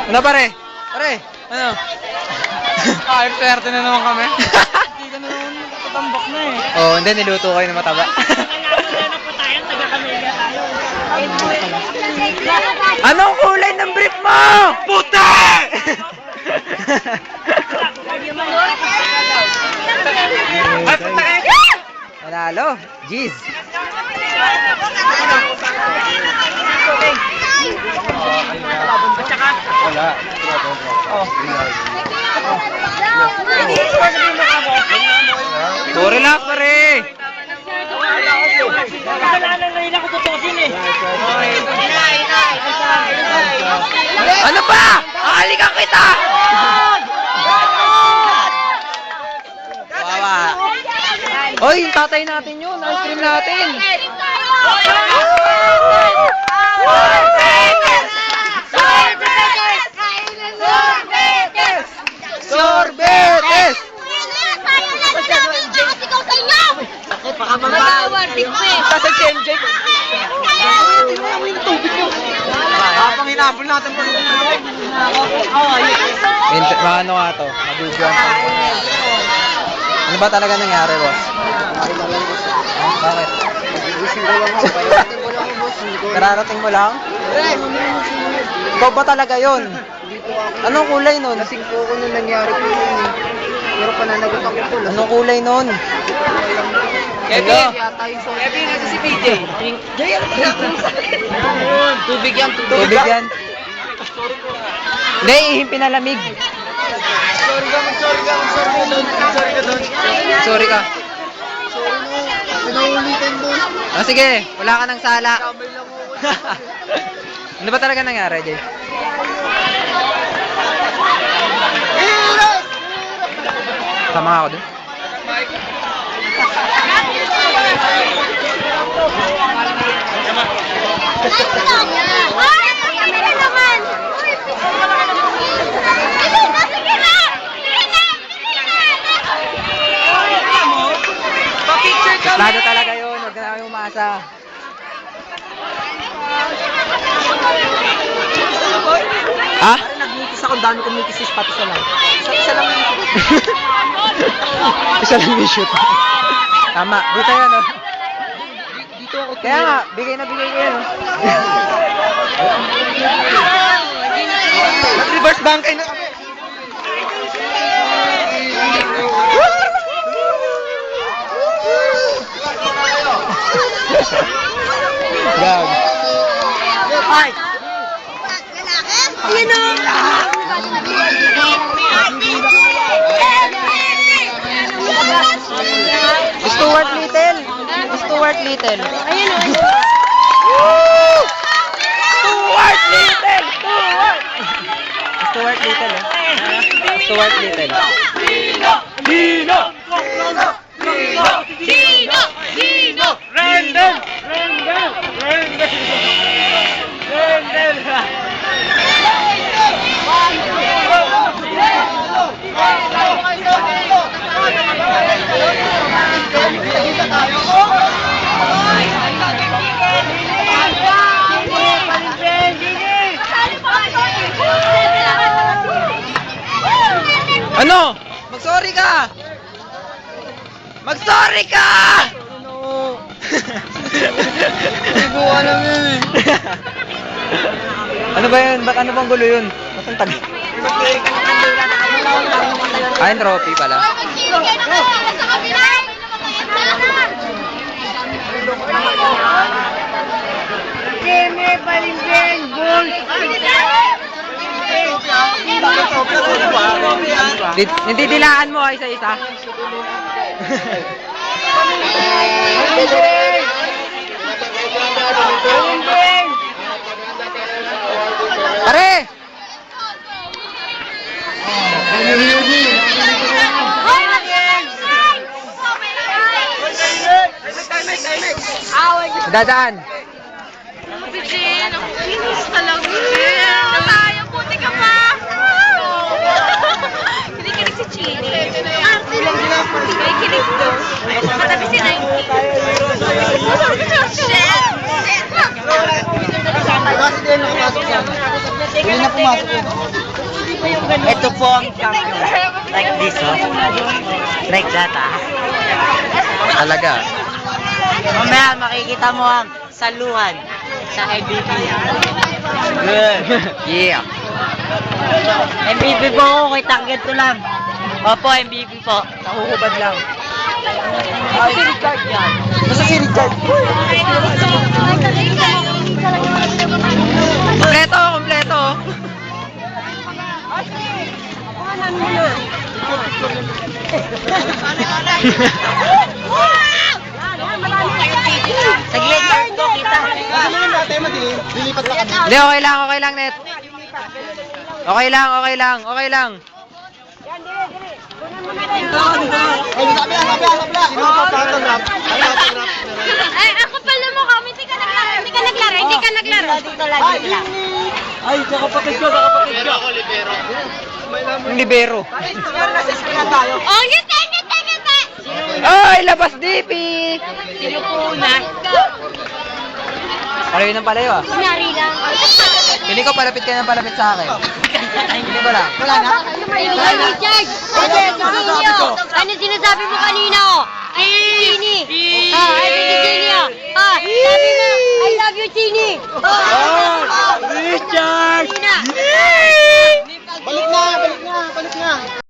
Ano pare? Pare, ano? Ay, swerte na naman kami. Hindi ka na naman tatambak na eh. Oh, hindi, niluto kayo ng mataba. Anong kulay ng brief mo? Puti! Ay, puta eh! Panalo, jeez. Wala. So, relax pare. Kasalanan na nila ko tutusin eh. Ano ba? Ahalikan kita! Wawa. Oy, yung tatay natin yun. Ice cream natin. Sorbetes! Kasi Kenjay. Habang hinabol natin pa rin. Ano nga to? Maguguan pa. Ano ba talaga nangyari, boss? Bakit? Kararating mo lang? Ikaw ba talaga yun? Anong kulay nun? Lasing po ako nung nangyari po yun eh. Pero pananagot ako po. Anong kulay nun? Kevin! Yata yung soda. Kevin, nasa si PJ. Jay, ano ba Tubig yan, Tubig yan? Hindi, ihim pinalamig. Sorry ka doon. Sorry ka. Pinaulitin doon. Ah, sige, wala ka ng sala. Kamay lang ako. Ano ba talaga nangyari, Jay? Sama nga ako dun. Lado talaga yun, huwag na namin umasa. Ha? Nagmitis ako, dami ko mitis sa pati sa lang. Isa lang yung Isa lang yung shoot. Tama, buta yan oh. dito ako. Kaya nga, bigay na bigay ko yan oh. Nag-reverse bangkay na kami. Gag. Ay! Ayan o! Stuart Little. Stuart Little. Ayan o! Stuart Little! Stuart! Stuart Little eh. Stuart Little. Dino! Rendel! Ano? Mag-sorry ka! Mag-sorry ka! Hindi ko alam yun eh. Ano ba yun? Ba't ano bang gulo yun? Ba't ang tagal? Ah, yung trophy pala. Keme, palimbing, gold! Nindidilaan mo isa-isa. Pare! Dadaan. Bigin, ang kinis talaga. Tayo, puti ka pa. Kinikinig si Chini. May kinig doon. Katabi si Nike. Shit! Kasi din nakapasok siya. Huli na pumasok yun. Ito po ang champion. Like this, oh. Like that, ah. Talaga. Mamaya makikita mo ang saluhan sa MVP. Good. Yeah. MVP po ako, kay target ko lang. Opo, MVP po. Nahuhubad lang. Ay, si Richard yan. Basta si Richard. Kompleto, kompleto. Saglit, guard ko, kita. Hindi, okay lang, net. Okay lang. Ay, ako pala mo kami. Hindi ka naglaro. Ay, kapatid ko. Yung libero. Oh, ngiti! Ay, labas dipi! Sino po una? Palayo ng palayo ah. Nari lang. Pili ko palapit ka ng palapit sa akin. Pili ko lang. Wala na? Richard! Ano sinasabi mo kanina? Ay, Chini! Ay, Chini! Sabi mo, I love you, Chini! Richard! Chini! Balik na!